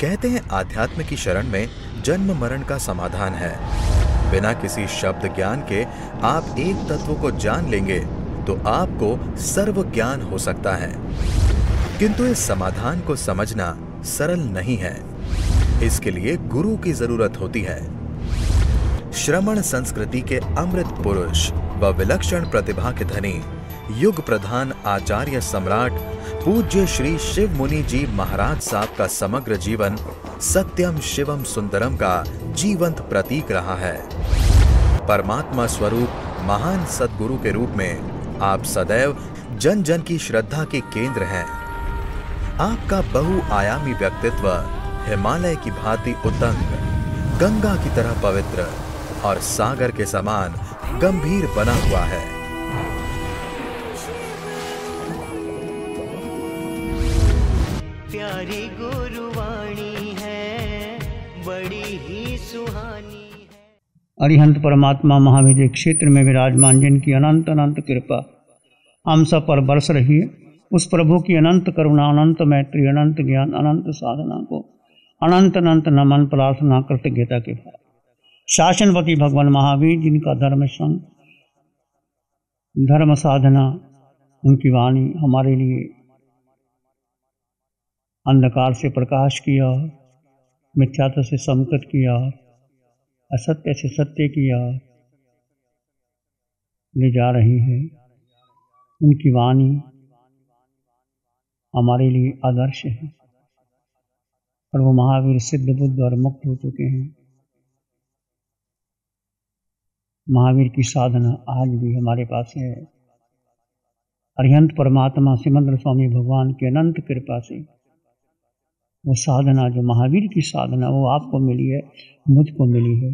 कहते हैं आध्यात्म की शरण में जन्म मरण का समाधान है। बिना किसी शब्द ज्ञान के आप एक तत्व को जान लेंगे तो आपको सर्व ज्ञान हो सकता है। किंतु इस समाधान को समझना सरल नहीं है। इसके लिए गुरु की जरूरत होती है। श्रमण संस्कृति के अमृत पुरुष व विलक्षण प्रतिभा के धनी युग प्रधान आचार्य सम्राट पूज्य श्री शिव मुनि जी महाराज साहब का समग्र जीवन सत्यम शिवम सुंदरम का जीवंत प्रतीक रहा है। परमात्मा स्वरूप महान सद्गुरु के रूप में आप सदैव जन जन की श्रद्धा के केंद्र हैं। आपका बहुआयामी व्यक्तित्व हिमालय की भांति उतंग, गंगा की तरह पवित्र और सागर के समान गंभीर बना हुआ है। प्यारी गुरुवाणी है, बड़ी ही सुहानी है। अरिहंत परमात्मा महावीर क्षेत्र में विराजमान जिनकी अनंत अनंत कृपा हम सब पर बरस रही है, उस प्रभु की अनंत करुणा, अनंत मैत्री, अनंत ज्ञान, अनंत साधना को अनंत अनंत नमन प्रार्थना कृतज्ञता के साथ शासनपति भगवान महावीर जिनका धर्म संग, धर्म साधना, उनकी वाणी हमारे लिए अंधकार से प्रकाश किया, मिथ्यात्व से संकट किया, असत्य से सत्य किया, ले जा रही है। उनकी वाणी हमारे लिए आदर्श है और वो महावीर सिद्ध बुद्ध और मुक्त हो चुके हैं। महावीर की साधना आज भी हमारे पास है। अरिहंत परमात्मा सिमंद्र स्वामी भगवान की अनंत कृपा से वो साधना, जो महावीर की साधना, वो आपको मिली है, मुझको मिली है।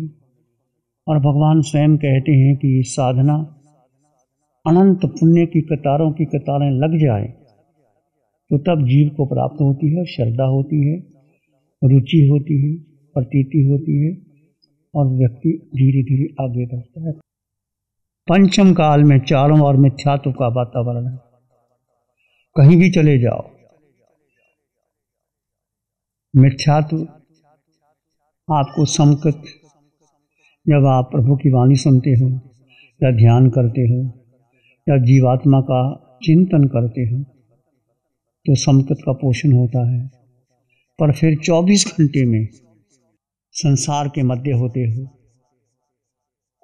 और भगवान स्वयं कहते हैं कि ये साधना अनंत पुण्य की कतारों की कतारें लग जाए तो तब जीव को प्राप्त होती है, श्रद्धा होती है, रुचि होती है, प्रतीति होती है और व्यक्ति धीरे धीरे आगे बढ़ता है। पंचम काल में चारों ओर मिथ्यात्व का वातावरण है। कहीं भी चले जाओ, मिथ्यात्व आपको संकट, जब आप प्रभु की वाणी सुनते हो या ध्यान करते हो या जीवात्मा का चिंतन करते हो तो संकट का पोषण होता है। पर फिर 24 घंटे में संसार के मध्य होते हो,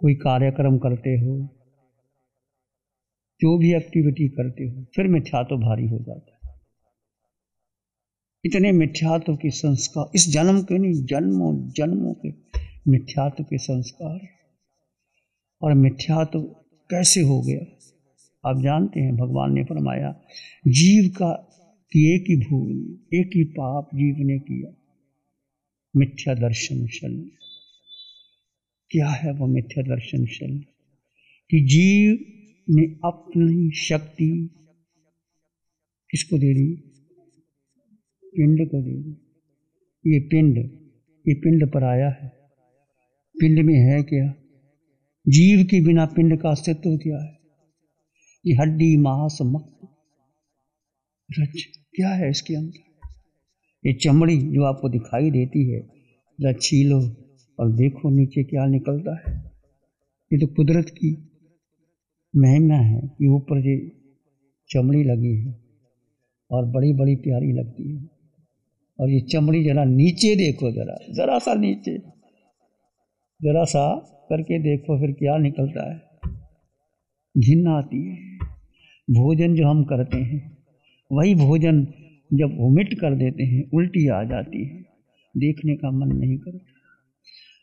कोई कार्यक्रम करते हो, जो भी एक्टिविटी करते हो, फिर मिथ्यात्व भारी हो जाता है। इतने मिथ्यात्व के संस्कार, इस जन्म के नहीं, जन्मों जन्मों के मिथ्यात्व के संस्कार। और मिथ्यात्व कैसे हो गया आप जानते हैं। भगवान ने फरमाया, जीव का कि एक ही भूल, एक ही पाप जीव ने किया, मिथ्या दर्शन शल्य। क्या है वो मिथ्या दर्शन शल्य? कि जीव ने अपनी शक्ति किसको दे दी? पिंड को दे दी। ये पिंड पर आया है। पिंड में है क्या? जीव के बिना पिंड का अस्तित्व क्या है? ये हड्डी मांस मक्त रज क्या है इसके अंदर? ये चमड़ी जो आपको दिखाई देती है, जरा छीलो और देखो नीचे क्या निकलता है। ये तो कुदरत की महिमा है कि ऊपर ये चमड़ी लगी है और बड़ी बड़ी प्यारी लगती है। और ये चमड़ी जरा नीचे देखो, जरा सा नीचे, जरा सा करके देखो, फिर क्या निकलता है? घिन आती है। भोजन जो हम करते हैं, वही भोजन जब वोमिट कर देते हैं, उल्टी आ जाती है, देखने का मन नहीं करता।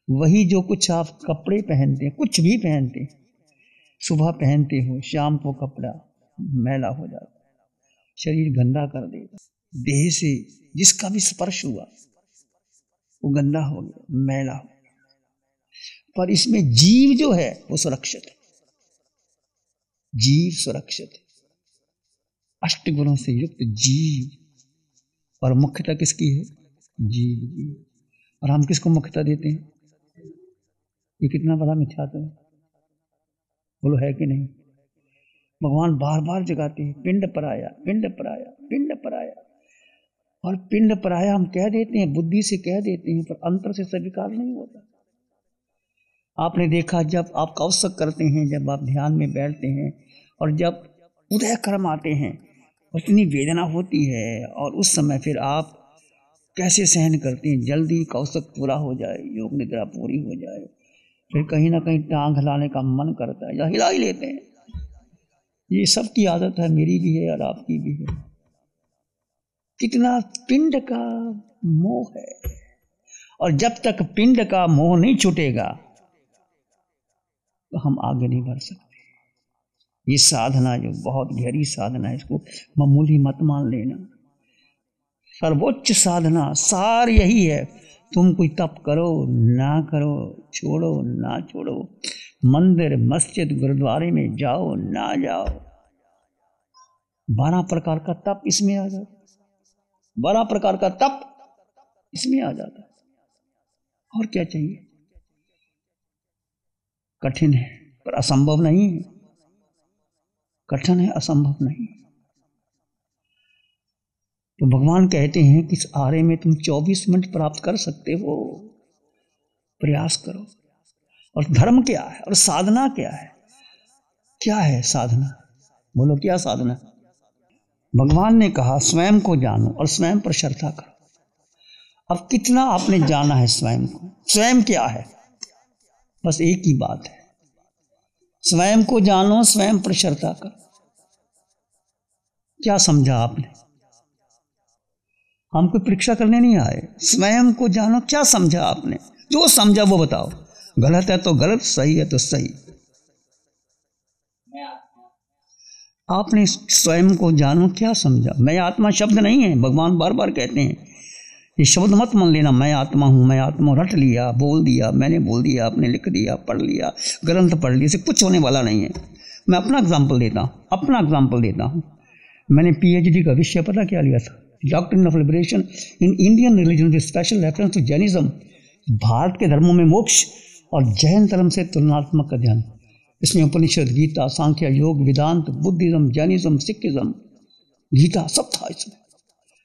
वही जो कुछ आप कपड़े पहनते हैं, कुछ भी पहनते हैं, सुबह पहनते हो, शाम को कपड़ा मैला हो जाता है, शरीर गंदा कर देगा। देह से जिसका भी स्पर्श हुआ वो गंदा हो गया, मैला हो गया। पर इसमें जीव जो है वो सुरक्षित है। जीव सुरक्षित है, अष्ट गुणों से युक्त जीव। और मुख्यता किसकी है? जीव की। और हम किसको मुख्यता देते हैं? ये कितना बड़ा मिथ्यात्व है, बोलो है कि नहीं? भगवान बार बार जगाते हैं, पिंड पर आया, पिंड पर आया, पिंड पर आया। और पिंड पराया हम कह देते हैं, बुद्धि से कह देते हैं, पर अंतर से स्वीकार नहीं होता। आपने देखा जब आप कौशक करते हैं, जब आप ध्यान में बैठते हैं और जब उदय कर्म आते हैं, उतनी वेदना होती है और उस समय फिर आप कैसे सहन करते हैं। जल्दी कौशक पूरा हो जाए, योग निद्रा पूरी हो जाए, फिर कहीं ना कहीं टांग हिलाने का मन करता है या हिला ही लेते हैं। ये सबकी आदत है, मेरी भी है और आपकी भी है। कितना पिंड का मोह है, और जब तक पिंड का मोह नहीं छूटेगा तो हम आगे नहीं बढ़ सकते। ये साधना जो बहुत गहरी साधना है, इसको मामूली मत मान लेना। सर्वोच्च साधना सार यही है, तुम कोई तप करो ना करो, छोड़ो ना छोड़ो, मंदिर मस्जिद गुरुद्वारे में जाओ ना जाओ, 12 प्रकार का तप इसमें आ जाता, 12 प्रकार का तप इसमें आ जाता। और क्या चाहिए? कठिन है पर असंभव नहीं है, कठिन है असंभव नहीं। तो भगवान कहते हैं कि इस आरे में तुम 24 मिनट प्राप्त कर सकते हो, प्रयास करो। और धर्म क्या है और साधना क्या है? क्या है साधना? बोलो क्या साधना? भगवान ने कहा स्वयं को जानो और स्वयं पर श्रद्धा करो। अब कितना आपने जाना है स्वयं को? स्वयं क्या है? बस एक ही बात है, स्वयं को जानो, स्वयं पर श्रद्धा करो। क्या समझा आपने? हम कोई परीक्षा करने नहीं आए, स्वयं को जानो। क्या समझा आपने? जो समझा वो बताओ। गलत है तो गलत, सही है तो सही। आपने स्वयं को जानो क्या समझा? मैं आत्मा शब्द नहीं है, भगवान बार बार कहते हैं ये शब्द मत मान लेना, मैं आत्मा हूं, मैं आत्मा। रट लिया, बोल दिया, मैंने बोल दिया, आपने लिख दिया, पढ़ लिया, ग्रंथ पढ़ लिया, इससे कुछ होने वाला नहीं है। मैं अपना एग्जाम्पल देता हूं। मैंने PhD का विषय पता क्या लिया था? Doctrine of liberation in Indian religion with special reference to Jainism. Bharat के धर्मों में मोक्ष और जैन धर्म से तुलनात्मक अध्ययन। इसमें उपनिषद, गीता, सांख्य, योग, वेदांत, बुद्धिज्म, जैनिज्म, सिखिज्म, गीता सब था इसमें।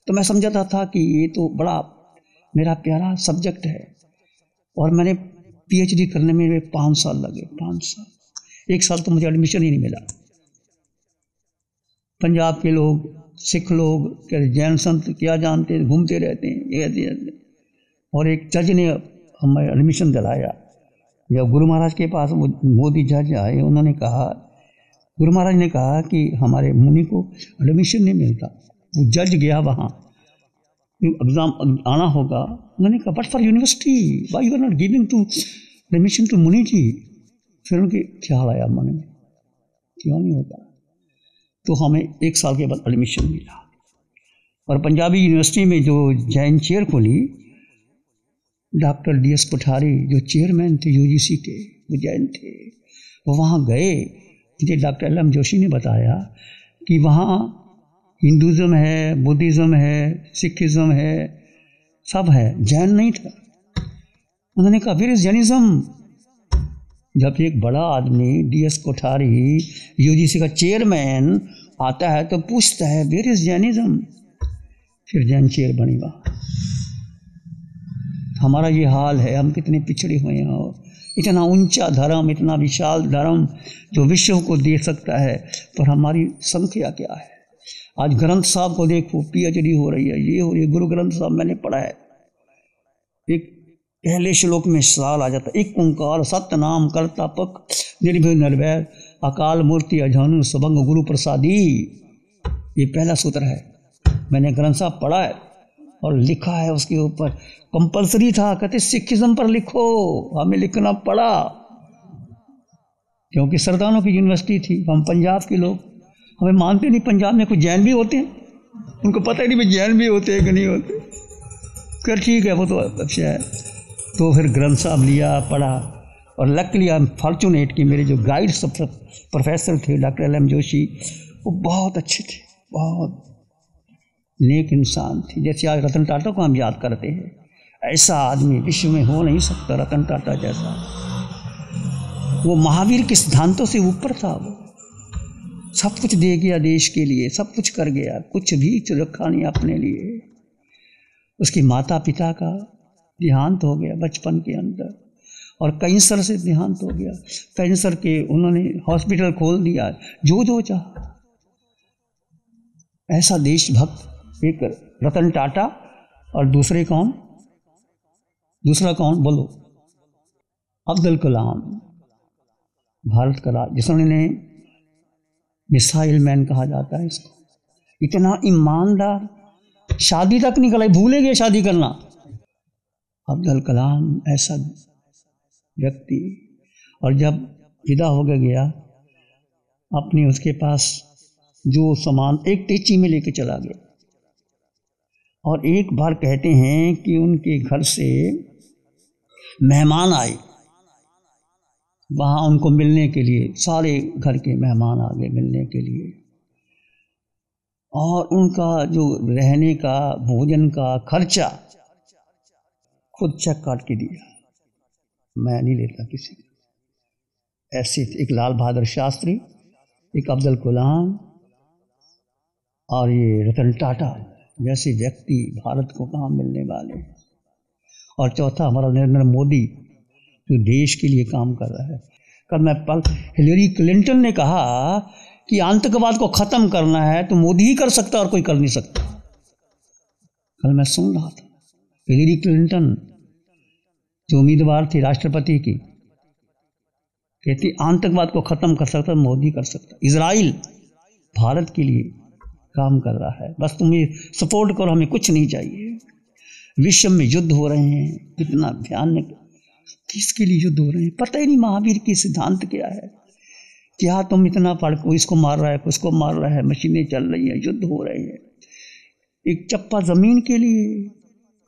तो मैं समझाता था कि ये तो बड़ा मेरा प्यारा सब्जेक्ट है। और मैंने PhD करने में 5 साल लगे, 5 साल। 1 साल तो मुझे एडमिशन ही नहीं मिला। पंजाब के लोग, सिख लोग, जैन संत क्या जानते, घूमते रहते हैं। और एक जज ने हमें एडमिशन दिलाया। जब गुरु महाराज के पास वो मोदी जज आए, उन्होंने कहा, गुरु महाराज ने कहा कि हमारे मुनि को एडमिशन नहीं मिलता। वो जज गया वहाँ, एग्जाम आना होगा। उन्होंने कहा but for university why you are not giving to admission to Muni ji. फिर उनके ख्याल आया मन में, क्यों नहीं होता? तो हमें 1 साल के बाद एडमिशन मिला। और पंजाबी यूनिवर्सिटी में जो जैन चेयर खोली, डॉक्टर DS कोठारी जो चेयरमैन थे UGC के, वो जैन थे। वो वहाँ गए, मुझे डॉक्टर LM जोशी ने बताया कि वहाँ हिंदुज़म है, बुद्धिज़्म है, सिखिज़्म है, सब है, जैन नहीं था। उन्होंने कहा वेयर इज जैनिज्म। जब एक बड़ा आदमी DS कोठारी UGC का चेयरमैन आता है तो पूछता है वेयर इज जैनिज्म। फिर जैन चेयर बनी वहाँ। हमारा ये हाल है, हम कितने पिछड़े हुए हैं। इतना ऊंचा धर्म, इतना विशाल धर्म जो विश्व को दे सकता है, पर हमारी संख्या क्या है? आज ग्रंथ साहब को देखो, PhD हो रही है, ये हो रही है। गुरु ग्रंथ साहब मैंने पढ़ा है, एक पहले श्लोक में सवाल आ जाता, एक ओंकार सत्य नाम कर्ता पक निर्भय निर्वैर अकाल मूर्ति अजानु सबंग गुरु प्रसादी। ये पहला सूत्र है। मैंने ग्रंथ साहब पढ़ा है और लिखा है उसके ऊपर। कंपलसरी था, कहते सिखिज्म पर लिखो, हमें लिखना पड़ा क्योंकि सरदारों की यूनिवर्सिटी थी। हम पंजाब के लोग, हमें मानते नहीं पंजाब में कोई जैन भी होते हैं, उनको पता ही नहीं भी जैन भी होते हैं कि नहीं होते। फिर ठीक है, वो तो अच्छा है। तो फिर ग्रंथ साहब लिया, पढ़ा। और लकली आई एम फॉर्चुनेट कि मेरे जो गाइड प्रोफेसर थे डॉक्टर LM जोशी, वो बहुत अच्छे थे, बहुत नेक इंसान थे। जैसे आज रतन टाटा को हम याद करते हैं, ऐसा आदमी विश्व में हो नहीं सकता रतन टाटा जैसा। वो महावीर के सिद्धांतों से ऊपर था। वो सब कुछ दे गया देश के लिए, सब कुछ कर गया, कुछ भी रखा नहीं अपने लिए। उसकी माता पिता का देहांत हो गया बचपन के अंदर, और कैंसर से देहांत हो गया। कैंसर के उन्होंने हॉस्पिटल खोल दिया, जो चाहा। ऐसा देशभक्त एक रतन टाटा, और दूसरा कौन बोलो? अब्दुल कलाम, भारत का जिसने मिसाइल मैन कहा जाता है इसको। इतना ईमानदार, शादी तक नहीं करा, भूले गए शादी करना। अब्दुल कलाम ऐसा व्यक्ति, और जब विदा होकर गया अपने उसके पास जो सामान एक टेची में लेके चला गया। और एक बार कहते हैं कि उनके घर से मेहमान आए, वहाँ उनको मिलने के लिए, सारे घर के मेहमान आ गए मिलने के लिए, और उनका जो रहने का भोजन का खर्चा खुद चेक काट के दिया। मैं नहीं लेता किसी का। ऐसे एक लाल बहादुर शास्त्री, एक अब्दुल कलाम, और ये रतन टाटा जैसे व्यक्ति भारत को कहाँ मिलने वाले। और चौथा हमारा नरेंद्र मोदी, जो देश के लिए काम कर रहा है। हिलेरी क्लिंटन ने कहा कि आतंकवाद को ख़त्म करना है तो मोदी ही कर सकता और कोई कर नहीं सकता। कल मैं सुन रहा था, हिलेरी क्लिंटन जो उम्मीदवार थी राष्ट्रपति की, कहती आतंकवाद को ख़त्म कर सकता मोदी कर सकता। इजराइल भारत के लिए काम कर रहा है, बस तुम ये सपोर्ट करो, हमें कुछ नहीं चाहिए। विश्व में युद्ध हो रहे हैं, कितना भयानक, किसके लिए युद्ध हो रहे हैं पता ही नहीं। महावीर की सिद्धांत क्या है? क्या तुम इतना पढ़ को इसको मार रहा है, उसको मार रहा है, मशीनें चल रही हैं, युद्ध हो रहे हैं, एक चप्पा ज़मीन के लिए,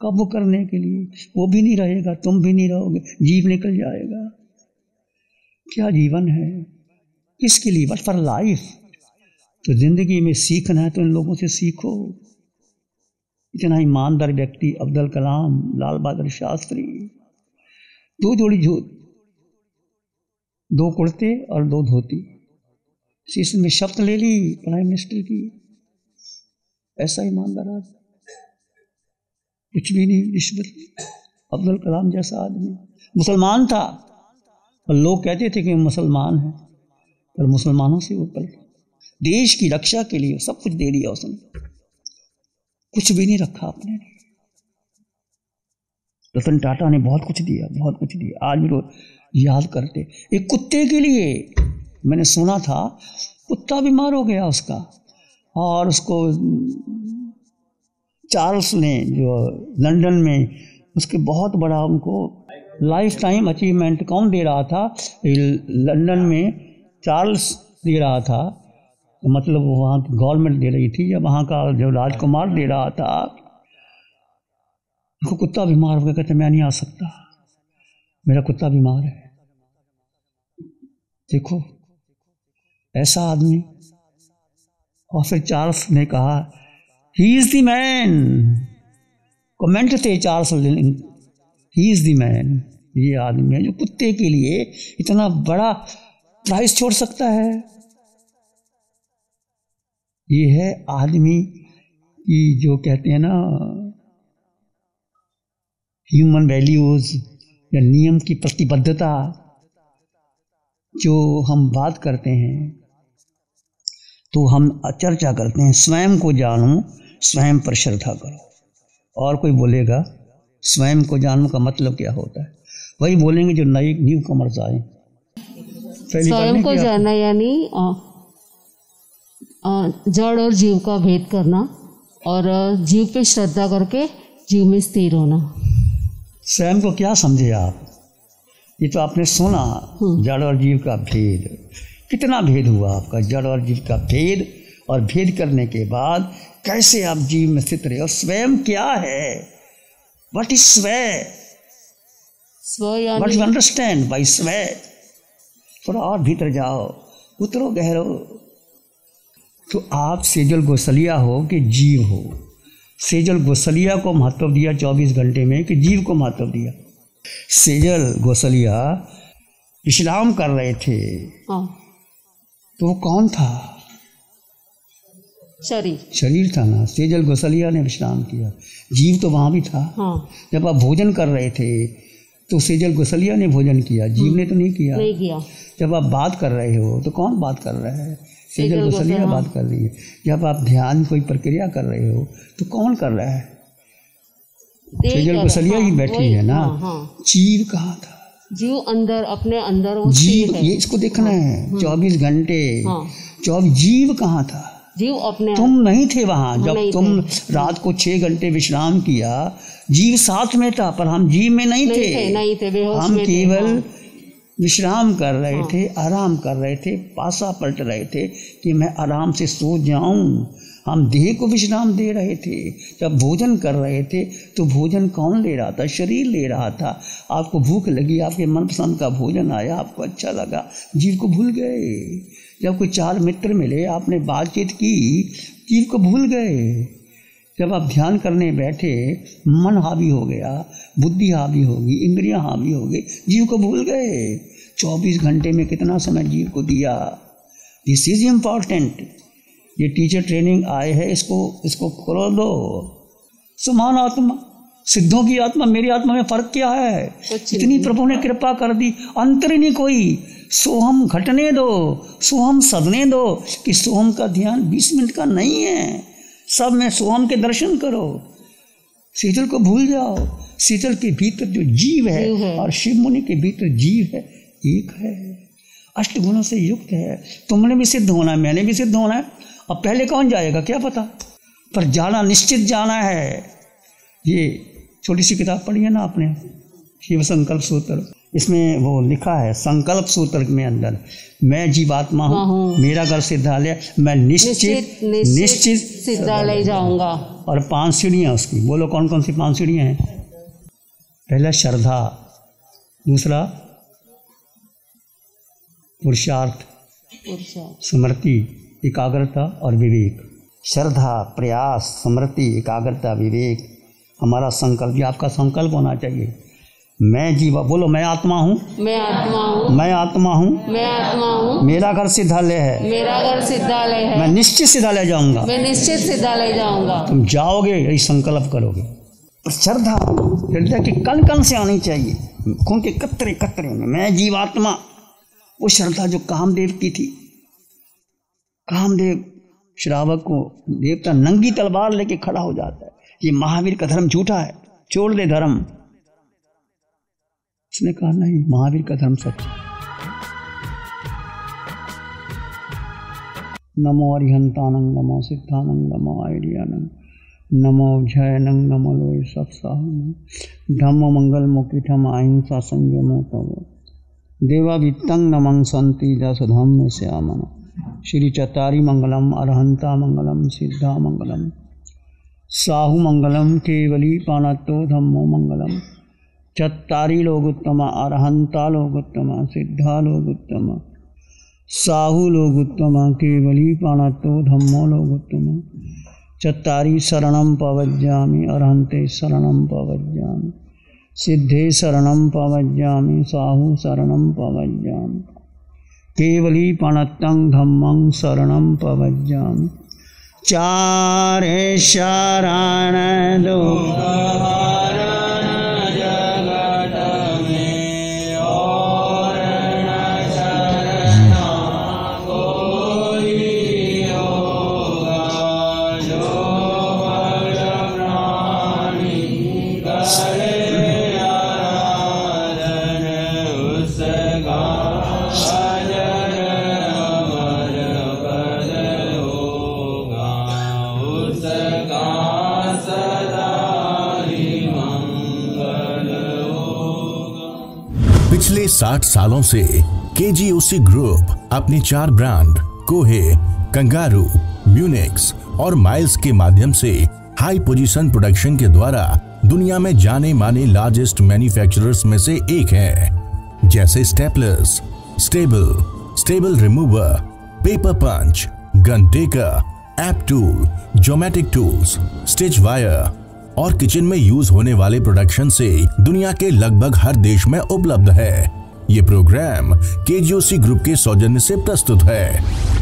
काबू करने के लिए। वो भी नहीं रहेगा, तुम भी नहीं रहोगे, जीव निकल जाएगा। क्या जीवन है? किसके लिए? But for life. तो जिंदगी में सीखना है तो इन लोगों से सीखो। इतना ईमानदार व्यक्ति अब्दुल कलाम, लाल बहादुर शास्त्री, 2 जोड़ी जूते, 2 कुर्ते और 2 धोती, शीश में शपथ ले ली प्राइम मिनिस्टर की। ऐसा ईमानदार आदमी, कुछ भी नहीं रिश्वत। अब्दुल कलाम जैसा आदमी मुसलमान था, और लोग कहते थे कि मुसलमान है, पर मुसलमानों से ऊपर देश की रक्षा के लिए सब कुछ दे दिया उसने, कुछ भी नहीं रखा अपने लिए। रतन टाटा ने बहुत कुछ दिया, बहुत कुछ दिया, आज भी लोग याद करते। एक कुत्ते के लिए मैंने सुना था, कुत्ता बीमार हो गया उसका, और उसको चार्ल्स ने जो लंदन में, उसके बहुत बड़ा उनको लाइफ टाइम अचीवमेंट कौन दे रहा था? लंदन में चार्ल्स दे रहा था, मतलब वहाँ की गवर्नमेंट दे रही थी, या वहाँ का जो राजकुमार दे रहा था। उनको कुत्ता बीमार हो गया, कहते मैं नहीं आ सकता, मेरा कुत्ता बीमार है। देखो ऐसा आदमी। और फिर चार्ल्स ने कहा he is the man, comment थे Charles, he is the man. ये आदमी है जो कुत्ते के लिए इतना बड़ा प्राइस छोड़ सकता है। ये है आदमी की जो कहते हैं ना ह्यूमन वैल्यूज, या नियम की प्रतिबद्धता। जो हम बात करते हैं तो हम चर्चा करते हैं, स्वयं को जानो, स्वयं पर श्रद्धा करो। और कोई बोलेगा स्वयं को जानो का मतलब क्या होता है, वही बोलेंगे जो नए न्यू कमर्स आए। स्वयं को जानना यानी जड़ और जीव का भेद करना, और जीव पे श्रद्धा करके जीव में स्थिर होना। स्वयं को क्या समझे आप? ये तो आपने सुना, जड़ और जीव का भेद। कितना भेद हुआ आपका, जड़ और जीव का भेद, और भेद करने के बाद कैसे आप जीव में स्थित रहे। और स्वयं क्या है? व्हाट इज स्वय? व्हाट यू अंडरस्टैंड बाय स्वय? थोड़ा और भीतर जाओ, उतरो गहरो। तो आप सेजल गोसलिया हो कि जीव हो? सेजल गोसलिया को महत्व दिया 24 घंटे में कि जीव को महत्व दिया? सेजल गोसलिया इस्लाम कर रहे थे, तो वो कौन था? शरीर था ना। सेजल गोसलिया ने विश्राम किया, जीव तो वहाँ भी था। हाँ। जब आप भोजन कर रहे थे तो सेजल गोसलिया ने भोजन किया, जीव ने तो नहीं किया। जब आप बात कर रहे हो तो कौन बात कर रहा है? सेजल गोसलिया बात कर रही है। जब आप ध्यान कोई प्रक्रिया कर रहे हो तो कौन कर रहा है? सेजल गोसलिया ही बैठी है ना। जीव कहाँ था? जीव अंदर, अपने अंदर वो जीव, ये इसको देखना है। 24 घंटे 24, जीव कहाँ था? जीव अपने, तुम नहीं थे वहाँ। जब तुम रात को 6 घंटे विश्राम किया, जीव साथ में था, पर हम जीव में नहीं थे। हम केवल विश्राम कर रहे थे, आराम कर रहे थे, पासा पलट रहे थे कि मैं आराम से सो जाऊं। हम देह को विश्राम दे रहे थे। जब भोजन कर रहे थे तो भोजन कौन ले रहा था? शरीर ले रहा था। आपको भूख लगी, आपके मनपसंद का भोजन आया, आपको अच्छा लगा, जीव को भूल गए। जब कोई 4 मित्र मिले, आपने बातचीत की, जीव को भूल गए। जब आप ध्यान करने बैठे, मन हावी हो गया, बुद्धि हावी होगी, इंद्रियां हावी हो गई, जीव को भूल गए। 24 घंटे में कितना समय जीव को दिया? This is important. ये टीचर ट्रेनिंग आए हैं, इसको खोल दो। समान आत्मा, सिद्धों की आत्मा, मेरी आत्मा में फर्क क्या है? इतनी प्रभु ने कृपा कर दी, अंतर ही नहीं कोई। सोहम घटने दो, सोहम सदने दो कि सोहम का ध्यान 20 मिनट का नहीं है। सब में सोहम के दर्शन करो। शीतल को भूल जाओ। शीतल के भीतर जो जीव है और शिव मुनि के भीतर जीव है, एक है, 8 गुणों से युक्त है। तुमने भी सिद्ध होना है, मैंने भी सिद्ध होना है। अब पहले कौन जाएगा क्या पता, पर जाना निश्चित जाना है। ये छोटी सी किताब पढ़ी है ना आपने, शिव संकल्प सूत्र, इसमें वो लिखा है संकल्प सूत्र में अंदर, मैं जीवात्मा हूँ, मेरा घर सिद्धालय, मैं निश्चित सिद्धालय जाऊंगा। और 5 सीढ़ियाँ उसकी, बोलो कौन कौन सी 5 सीढ़ियाँ हैं? पहला श्रद्धा, दूसरा पुरुषार्थ, स्मृति, एकाग्रता और विवेक। श्रद्धा, प्रयास, स्मृति, एकाग्रता, विवेक, हमारा संकल्प। ये आपका संकल्प होना चाहिए। मैं जीवा, बोलो मैं आत्मा हूँ, मैं आत्मा हूँ, मैं आत्मा हूँ, मैं आत्मा हूँ, मेरा घर सिद्धालय है, मेरा घर सिद्धालय है, मैं निश्चित सिद्धालय जाऊंगा, मैं निश्चित सिद्धालय जाऊंगा। तुम जाओगे, यही संकल्प करोगे। श्रद्धा, हृदय के कण कण से आनी चाहिए, खून के कतरे कतरे में मैं जीवात्मा। वो श्रद्धा जो कामदेव की थी। कामदेव श्रावक को देवता नंगी तलवार लेके खड़ा हो जाता है, ये महावीर का धर्म झूठा है, छोड़ दे धर्म। उसने कहा नहीं, महावीर का धर्म सच है। नमो अरिहंतानं, नमो सिद्धानं, नमो आयर्यानं, नमो जयनं, नमो लोय सत्साहं, धम्मो मंगल मुकिठम अहिंसा संयमो तव, देवा वित्तं नमं संति दस धम्म श्यामन, श्री चतारी मंगलम, अरहंता मंगलम, सिद्धा मंगलम, साहु मंगलम, केवली पाणतो धम्मो मंगलम, चत्तारी लोगोत्तम, अरहंता लोगोत्तम, सिद्धा लोगोत्तम, साहु लोगोत्तम, केवली पाणतो धम्मो लोगोत्तम, चत्तारी शरणं पवज्जामि, अरहंते शरणं पवज्जामि, सिद्धे शरणं पवज्जामि, साहु शरणं पवज्जामि, केवली पाणतं धम्मं शरणं पवज्जामि, चारे शरण दो पिछले 60 सालों से केजीओसी ग्रुप अपने 4 ब्रांड कोहे, कंगारू, म्यूनिक्स और माइल्स के माध्यम से हाई पोजीशन प्रोडक्शन के द्वारा दुनिया में जाने माने लार्जेस्ट मैन्युफैक्चरर्स में से एक है। जैसे staplers, staple remover, paper punch, gun tacker, app tool, geometric tools, stitch wire और किचन में यूज होने वाले प्रोडक्शन से दुनिया के लगभग हर देश में उपलब्ध है। ये प्रोग्राम केजीओसी ग्रुप के सौजन्य से प्रस्तुत है।